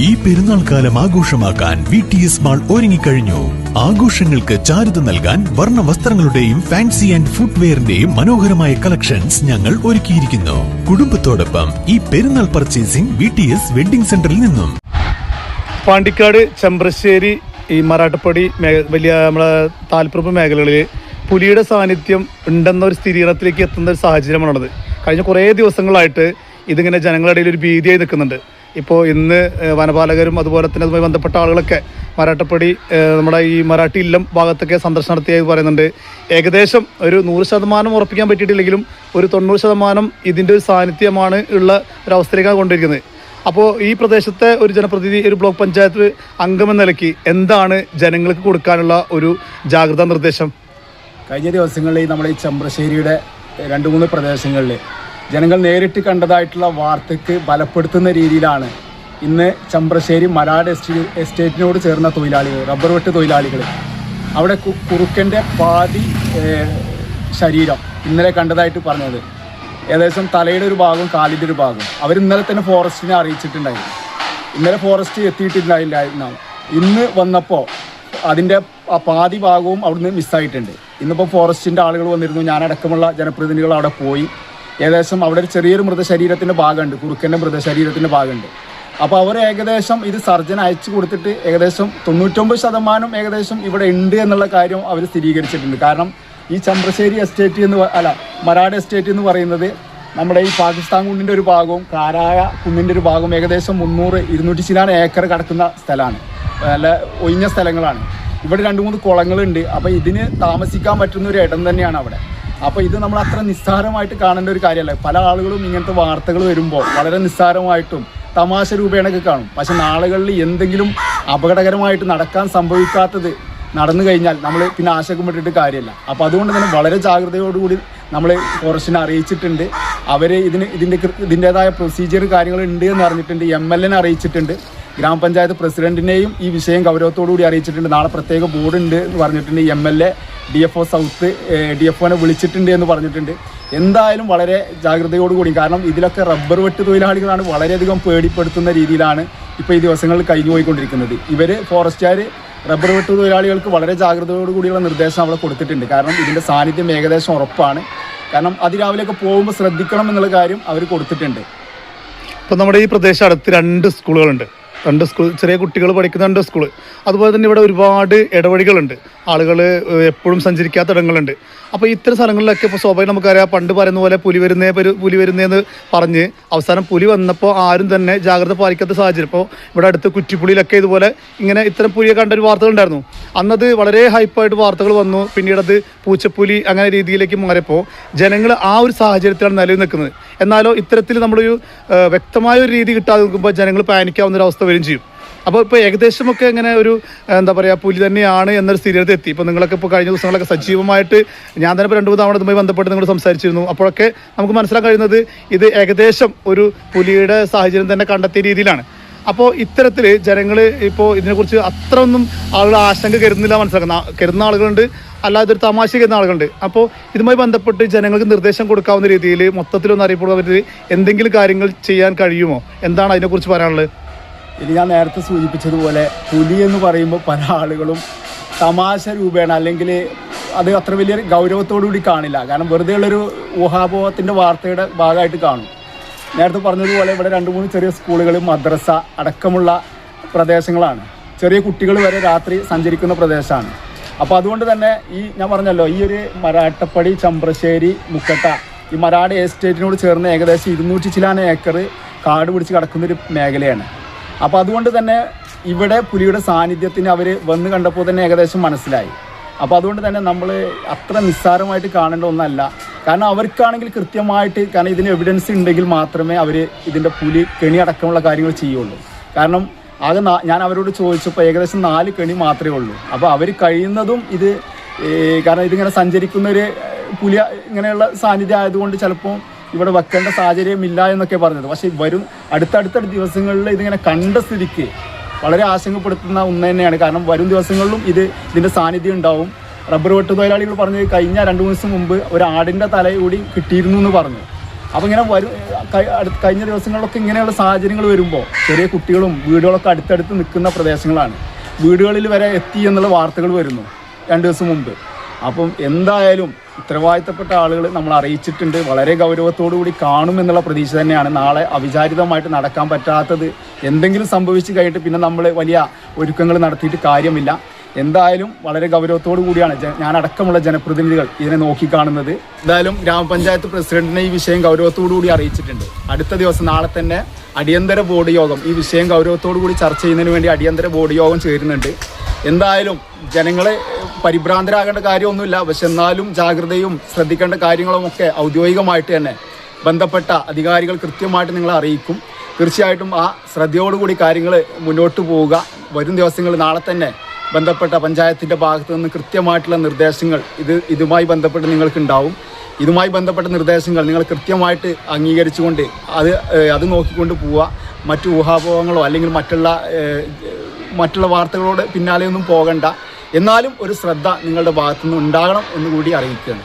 ഈ പെരുന്നാൾ കാലം ആഘോഷമാക്കാൻ VTS മാൾ ഒരുങ്ങിക്കഴിഞ്ഞു. ആഘോഷങ്ങൾക്ക് ചാരുത നൽകാൻ വർണ്ണ വസ്ത്രങ്ങളുടെയും ഫാൻസി ആൻഡ് ഫുട്വെയറിന്റെയും മനോഹരമായ കളക്ഷൻസ് ഞങ്ങൾ ഒരുക്കിയിരിക്കുന്നു. കുടുംബത്തോടൊപ്പം ഈ പെരുന്നാൾ പർച്ചേസിംഗ് VTS വെഡിംഗ് സെന്ററിൽ നിന്നും. പാണ്ടിക്കാട്, ചെമ്പ്രശ്ശേരി, ഈ മറാട്ടപ്പടി വലിയ നമ്മളെ താൽപ്പര്യപ്പ് മേഖലകളിൽ പുലിയുടെ സാന്നിധ്യം ഉണ്ടെന്ന ഒരു സ്ഥിരീകരണത്തിലേക്ക് എത്തുന്ന ഒരു സാഹചര്യമാണുള്ളത്. കഴിഞ്ഞ കുറേ ദിവസങ്ങളായിട്ട് ഇതിങ്ങനെ ജനങ്ങളുടെ ഇടയിൽ ഒരു ഭീതിയായി നിൽക്കുന്നുണ്ട്. ഇപ്പോൾ ഇന്ന് വനപാലകരും അതുപോലെ തന്നെ അതുമായി ബന്ധപ്പെട്ട ആളുകളൊക്കെ മറാട്ടപ്പടി നമ്മുടെ ഈ മറാഠി ഇല്ലം ഭാഗത്തൊക്കെ സന്ദർശനം നടത്തിയായി പറയുന്നുണ്ട്. ഏകദേശം ഒരു 100% ഉറപ്പിക്കാൻ പറ്റിയിട്ടില്ലെങ്കിലും ഒരു 90% ഇതിൻ്റെ ഒരു സാന്നിധ്യമാണ് ഉള്ള ഒരവസ്ഥയിലേക്കാണ് കൊണ്ടിരിക്കുന്നത്. അപ്പോൾ ഈ പ്രദേശത്തെ ഒരു ജനപ്രതിനിധി, ഒരു ബ്ലോക്ക് പഞ്ചായത്ത് അംഗമെന്ന നിലയ്ക്ക് എന്താണ് ജനങ്ങൾക്ക് കൊടുക്കാനുള്ള ഒരു ജാഗ്രതാ നിർദ്ദേശം? കഴിഞ്ഞ ദിവസങ്ങളിൽ നമ്മൾ ഈ ചെമ്പ്രശ്ശേരിയുടെ 2-3 പ്രദേശങ്ങളിൽ ജനങ്ങൾ നേരിട്ട് കണ്ടതായിട്ടുള്ള വാർത്തയ്ക്ക് ബലപ്പെടുത്തുന്ന രീതിയിലാണ് ഇന്ന് ചെമ്പ്രശ്ശേരി മരാട് എസ്റ്റേറ്റിനോട് ചേർന്ന തൊഴിലാളികൾ, റബ്ബർ വെട്ട് തൊഴിലാളികൾ, അവിടെ കുറുക്കൻ്റെ പാതി ശരീരം ഇന്നലെ കണ്ടതായിട്ട് പറഞ്ഞത്. ഏകദേശം തലയുടെ ഒരു ഭാഗവും കാലിൻ്റെ ഒരു ഭാഗവും അവർ ഇന്നലെ തന്നെ ഫോറസ്റ്റിനെ അറിയിച്ചിട്ടുണ്ടായിരുന്നു. ഇന്നലെ ഫോറസ്റ്റ് എത്തിയിട്ടുണ്ടായില്ലായിരുന്നു. ഇന്ന് വന്നപ്പോൾ അതിൻ്റെ പാതി ഭാഗവും അവിടുന്ന് മിസ്സായിട്ടുണ്ട്. ഇന്നിപ്പോൾ ഫോറസ്റ്റിൻ്റെ ആളുകൾ വന്നിരുന്നു, ഞാനടക്കമുള്ള ജനപ്രതിനിധികൾ അവിടെ പോയി. ഏകദേശം അവിടെ ഒരു ചെറിയൊരു മൃതശരീരത്തിൻ്റെ ഭാഗമുണ്ട്, കുറുക്കൻ്റെ മൃതശരീരത്തിൻ്റെ ഭാഗമുണ്ട്. അപ്പോൾ അവർ ഏകദേശം ഇത് സർജൻ അയച്ചു കൊടുത്തിട്ട് ഏകദേശം 99% ഏകദേശം ഇവിടെ ഉണ്ട് എന്നുള്ള കാര്യം അവർ സ്ഥിരീകരിച്ചിട്ടുണ്ട്. കാരണം ഈ ചെമ്പ്രശ്ശേരി എസ്റ്റേറ്റ് മരാട് എസ്റ്റേറ്റ് എന്ന് പറയുന്നത് നമ്മുടെ ഈ പാകിസ്ഥാൻ കുന്നിൻ്റെ ഒരു ഭാഗവും കാരായ കുന്നിൻ്റെ ഒരു ഭാഗവും ഏകദേശം 300-200 ചില ഏക്കർ കിടക്കുന്ന സ്ഥലമാണ്. നല്ല ഒഴിഞ്ഞ സ്ഥലങ്ങളാണ്. ഇവിടെ 2-3 കുളങ്ങളുണ്ട്. അപ്പോൾ ഇതിന് താമസിക്കാൻ പറ്റുന്ന ഒരു ഇടം തന്നെയാണ് അവിടെ. അപ്പോൾ ഇത് നമ്മൾ അത്ര നിസ്സാരമായിട്ട് കാണേണ്ട ഒരു കാര്യമല്ല. പല ആളുകളും ഇങ്ങനത്തെ വാർത്തകൾ വരുമ്പോൾ വളരെ നിസ്സാരമായിട്ടും തമാശ രൂപേണൊക്കെ കാണും. പക്ഷെ നാളുകളിൽ എന്തെങ്കിലും അപകടകരമായിട്ട് നടക്കാൻ സംഭവിക്കാത്തത് നടന്നു കഴിഞ്ഞാൽ നമ്മൾ പിന്നെ ആശങ്കപ്പെട്ടിട്ട് കാര്യമില്ല. അപ്പോൾ അതുകൊണ്ട് തന്നെ വളരെ ജാഗ്രതയോടുകൂടി നമ്മൾ ഫോറസ്റ്റിനെ അറിയിച്ചിട്ടുണ്ട്. അവർ ഇതിൻ്റേതായ പ്രൊസീജിയർ കാര്യങ്ങളുണ്ട് എന്ന് അറിഞ്ഞിട്ടുണ്ട്. MLA അറിയിച്ചിട്ടുണ്ട്. ഗ്രാമപഞ്ചായത്ത് പ്രസിഡന്റിനെയും ഈ വിഷയം ഗൗരവത്തോടുകൂടി അറിയിച്ചിട്ടുണ്ട്. നാളെ പ്രത്യേക ബോർഡ് ഉണ്ട് എന്ന് പറഞ്ഞിട്ടുണ്ട്. MLA DFO സൗത്ത് DFOനെ വിളിച്ചിട്ടുണ്ട് എന്ന് പറഞ്ഞിട്ടുണ്ട്. എന്തായാലും വളരെ ജാഗ്രതയോടുകൂടി, കാരണം ഇതിലൊക്കെ റബ്ബർ വെട്ട് തൊഴിലാളികളാണ്. വളരെയധികം പേടിപ്പെടുത്തുന്ന രീതിയിലാണ് ഇപ്പോൾ ഈ ദിവസങ്ങളിൽ കഴിഞ്ഞു പോയിക്കൊണ്ടിരിക്കുന്നത്. ഇവർ ഫോറസ്റ്റുകാർ റബ്ബർ വെട്ട് തൊഴിലാളികൾക്ക് വളരെ ജാഗ്രതയോടുകൂടിയുള്ള നിർദ്ദേശം അവിടെ കൊടുത്തിട്ടുണ്ട്. കാരണം ഇതിൻ്റെ സാന്നിധ്യം ഏകദേശം ഉറപ്പാണ്. കാരണം അതിരാവിലെയൊക്കെ പോകുമ്പോൾ ശ്രദ്ധിക്കണം എന്നുള്ള കാര്യം അവർ കൊടുത്തിട്ടുണ്ട്. ഇപ്പോൾ നമ്മുടെ ഈ പ്രദേശം അടുത്ത് 2 സ്കൂളുകളുണ്ട്. 2 സ്കൂൾ, ചെറിയ കുട്ടികൾ പഠിക്കുന്ന 2 സ്കൂൾ. അതുപോലെ തന്നെ ഇവിടെ ഒരുപാട് ഇടവഴികളുണ്ട്, ആളുകൾ എപ്പോഴും സഞ്ചരിക്കാത്ത ഇടങ്ങളുണ്ട്. അപ്പോൾ ഇത്തരം സ്ഥലങ്ങളിലൊക്കെ ഇപ്പോൾ സ്വാഭാവികം നമുക്കറിയാം, പണ്ട് പറയുന്ന പോലെ പുലി വരുന്നേന്ന് പറഞ്ഞ് അവസാനം പുലി വന്നപ്പോൾ ആരും തന്നെ ജാഗ്രത പാലിക്കാത്ത സാഹചര്യം. ഇപ്പോൾ ഇവിടെ അടുത്ത് കുറ്റിപ്പുളിയിലൊക്കെ ഇതുപോലെ ഇങ്ങനെ ഇത്തരം പുലിയെ കണ്ട ഒരു വാർത്തകളുണ്ടായിരുന്നു. അന്നത് വളരെ ഹൈപ്പായിട്ട് വാർത്തകൾ വന്നു. പിന്നീട് അത് പൂച്ചപ്പുലി അങ്ങനെ രീതിയിലേക്ക് മാറിയപ്പോൾ ജനങ്ങൾ ആ ഒരു സാഹചര്യത്തിലാണ് നിലവിൽ നിൽക്കുന്നത്. എന്നാലോ ഇത്തരത്തിൽ നമ്മളൊരു വ്യക്തമായ ഒരു രീതി കിട്ടാതെ നിൽക്കുമ്പോൾ ജനങ്ങൾ പാനിക്കാവുന്ന ഒരു അവസ്ഥ വരും ചെയ്യും. അപ്പോൾ ഇപ്പോൾ ഏകദേശമൊക്കെ ഇങ്ങനെ ഒരു എന്താ പറയുക, പുലി തന്നെയാണ് എന്നൊരു സ്ഥിരീകരണത്തിൽ എത്തി. ഇപ്പോൾ നിങ്ങളൊക്കെ ഇപ്പോൾ കഴിഞ്ഞ ദിവസങ്ങളൊക്കെ സജീവമായിട്ട് ഞാൻ തന്നെ 2-3 തവണ ഇതുമായി ബന്ധപ്പെട്ട് നിങ്ങൾ സംസാരിച്ചിരുന്നു. അപ്പോഴൊക്കെ നമുക്ക് മനസ്സിലാക്കാൻ കഴിയുന്നത് ഇത് ഏകദേശം ഒരു പുലിയുടെ സാഹചര്യം തന്നെ കണ്ടെത്തിയ രീതിയിലാണ്. അപ്പോൾ ഇത്തരത്തിൽ ജനങ്ങൾ ഇപ്പോൾ ഇതിനെക്കുറിച്ച് അത്ര ഒന്നും ആളുകൾ ആശങ്ക കരുതുന്ന ആളുകളുണ്ട്, അല്ലാതെ ഒരു തമാശ കരുതുന്ന ആളുകളുണ്ട്. അപ്പോൾ ഇതുമായി ബന്ധപ്പെട്ട് ജനങ്ങൾക്ക് നിർദ്ദേശം കൊടുക്കാവുന്ന രീതിയിൽ മൊത്തത്തിലൊന്ന് അറിയപ്പെടുന്ന എന്തെങ്കിലും കാര്യങ്ങൾ ചെയ്യാൻ കഴിയുമോ? എന്താണ് അതിനെക്കുറിച്ച് പറയാനുള്ളത്? ഇത് ഞാൻ നേരത്തെ സൂചിപ്പിച്ചതുപോലെ പുലി എന്ന് പറയുമ്പോൾ പല ആളുകളും തമാശ രൂപേണ അല്ലെങ്കിൽ അത് അത്ര വലിയ ഗൗരവത്തോടുകൂടി കാണില്ല. കാരണം വെറുതെ ഉള്ളൊരു ഊഹാപോഹത്തിൻ്റെ വാർത്തയുടെ ഭാഗമായിട്ട് കാണും. നേരത്തെ പറഞ്ഞതുപോലെ ഇവിടെ 2-3 ചെറിയ സ്കൂളുകൾ, മദ്രസ അടക്കമുള്ള പ്രദേശങ്ങളാണ്. ചെറിയ കുട്ടികൾ വരെ രാത്രി സഞ്ചരിക്കുന്ന പ്രദേശമാണ്. അപ്പോൾ അതുകൊണ്ട് തന്നെ ഞാൻ പറഞ്ഞല്ലോ, ഈ ഒരു മരാട്ടപ്പടി, ചെമ്പ്രശ്ശേരി, മുക്കട്ട, ഈ മരാട് എസ്റ്റേറ്റിനോട് ചേർന്ന് ഏകദേശം 200 ചില ഏക്കർ കാട് പിടിച്ച് കിടക്കുന്നൊരു മേഖലയാണ്. അപ്പോൾ അതുകൊണ്ട് തന്നെ ഇവിടെ പുലിയുടെ സാന്നിധ്യത്തിന് അവർ വന്ന് കണ്ടപ്പോൾ തന്നെ ഏകദേശം മനസ്സിലായി. അപ്പോൾ അതുകൊണ്ട് തന്നെ നമ്മൾ അത്ര നിസ്സാരമായിട്ട് കാണേണ്ട ഒന്നല്ല. കാരണം അവർക്കാണെങ്കിൽ കൃത്യമായിട്ട്, കാരണം ഇതിന് എവിഡൻസ് ഉണ്ടെങ്കിൽ മാത്രമേ അവർ ഇതിൻ്റെ പുലി കെണി അടക്കമുള്ള കാര്യങ്ങൾ ചെയ്യുള്ളൂ. കാരണം ആകെ ഞാൻ അവരോട് ചോദിച്ചപ്പോൾ ഏകദേശം 4 കെണി മാത്രമേ ഉള്ളൂ. അപ്പോൾ അവർ കഴിയുന്നതും ഇത് കാരണം ഇതിങ്ങനെ സഞ്ചരിക്കുന്നൊരു പുലി ഇങ്ങനെയുള്ള സാന്നിധ്യം ആയതുകൊണ്ട് ചിലപ്പോൾ ഇവിടെ വെക്കേണ്ട സാഹചര്യമില്ല എന്നൊക്കെ പറഞ്ഞത്. പക്ഷേ അടുത്തടുത്ത ദിവസങ്ങളിൽ ഇതിങ്ങനെ കണ്ട സ്ഥിതിക്ക് വളരെ ആശങ്കപ്പെടുത്തുന്ന ഒന്ന് തന്നെയാണ്. കാരണം വരും ദിവസങ്ങളിലും ഇതിൻ്റെ സാന്നിധ്യം ഉണ്ടാവും. റബ്ബർ വെട്ട് തൊഴിലാളികൾ പറഞ്ഞത് കഴിഞ്ഞ 2-3 ദിവസം മുമ്പ് ഒരു ആടിൻ്റെ തല കൂടി കിട്ടിയിരുന്നു എന്ന് പറഞ്ഞു. അപ്പോൾ ഇങ്ങനെ കഴിഞ്ഞ ദിവസങ്ങളിലൊക്കെ ഇങ്ങനെയുള്ള സാഹചര്യങ്ങൾ വരുമ്പോൾ ചെറിയ കുട്ടികളും വീടുകളൊക്കെ അടുത്തടുത്ത് നിൽക്കുന്ന പ്രദേശങ്ങളാണ്. വീടുകളിൽ വരെ എത്തി എന്നുള്ള വാർത്തകൾ വരുന്നു 2 ദിവസം മുമ്പ്. അപ്പം എന്തായാലും ഉത്തരവാദിത്തപ്പെട്ട ആളുകൾ നമ്മൾ അറിയിച്ചിട്ടുണ്ട്. വളരെ ഗൗരവത്തോടു കൂടി കാണുമെന്നുള്ള പ്രതീക്ഷ തന്നെയാണ്. നാളെ അവിചാരിതമായിട്ട് നടക്കാൻ പറ്റാത്തത് എന്തെങ്കിലും സംഭവിച്ചു കഴിഞ്ഞിട്ട് പിന്നെ നമ്മൾ വലിയ ഒരുക്കങ്ങൾ നടത്തിയിട്ട് കാര്യമില്ല. എന്തായാലും വളരെ ഗൗരവത്തോടു കൂടിയാണ് ഞാനടക്കമുള്ള ജനപ്രതിനിധികൾ ഇതിനെ നോക്കിക്കാണുന്നത്. എന്തായാലും ഗ്രാമപഞ്ചായത്ത് പ്രസിഡന്റിനെ ഈ വിഷയം ഗൗരവത്തോടു കൂടി അറിയിച്ചിട്ടുണ്ട്. അടുത്ത ദിവസം നാളെ തന്നെ അടിയന്തര ബോർഡ് യോഗം ഈ വിഷയം ഗൗരവത്തോടു കൂടി ചർച്ച ചെയ്യുന്നതിന് വേണ്ടി അടിയന്തര ബോർഡ് യോഗം ചേരുന്നുണ്ട്. എന്തായാലും ജനങ്ങളെ പരിഭ്രാന്തരാകേണ്ട കാര്യമൊന്നുമില്ല. പക്ഷെ എന്നാലും ജാഗ്രതയും ശ്രദ്ധിക്കേണ്ട കാര്യങ്ങളുമൊക്കെ ഔദ്യോഗികമായിട്ട് തന്നെ ബന്ധപ്പെട്ട അധികാരികൾ കൃത്യമായിട്ട് നിങ്ങളെ അറിയിക്കും. തീർച്ചയായിട്ടും ആ ശ്രദ്ധയോടുകൂടി കാര്യങ്ങൾ മുന്നോട്ട് പോവുക. വരും ദിവസങ്ങളിൽ നാളെ തന്നെ ബന്ധപ്പെട്ട പഞ്ചായത്തിൻ്റെ ഭാഗത്തു നിന്ന് കൃത്യമായിട്ടുള്ള നിർദ്ദേശങ്ങൾ ഇതുമായി ബന്ധപ്പെട്ട് നിങ്ങൾക്കുണ്ടാവും. ഇതുമായി ബന്ധപ്പെട്ട നിർദ്ദേശങ്ങൾ നിങ്ങൾ കൃത്യമായിട്ട് അംഗീകരിച്ചുകൊണ്ട് അത് നോക്കിക്കൊണ്ട് പോവുക. മറ്റു ഊഹാപോഹങ്ങളോ അല്ലെങ്കിൽ മറ്റുള്ള വാർത്തകളോട് പിന്നാലെയൊന്നും പോകണ്ട. എന്നാലും ഒരു ശ്രദ്ധ നിങ്ങളുടെ ഭാഗത്തുനിന്ന് ഉണ്ടാകണം എന്ന് കൂടി അറിയിക്കുകയാണ്.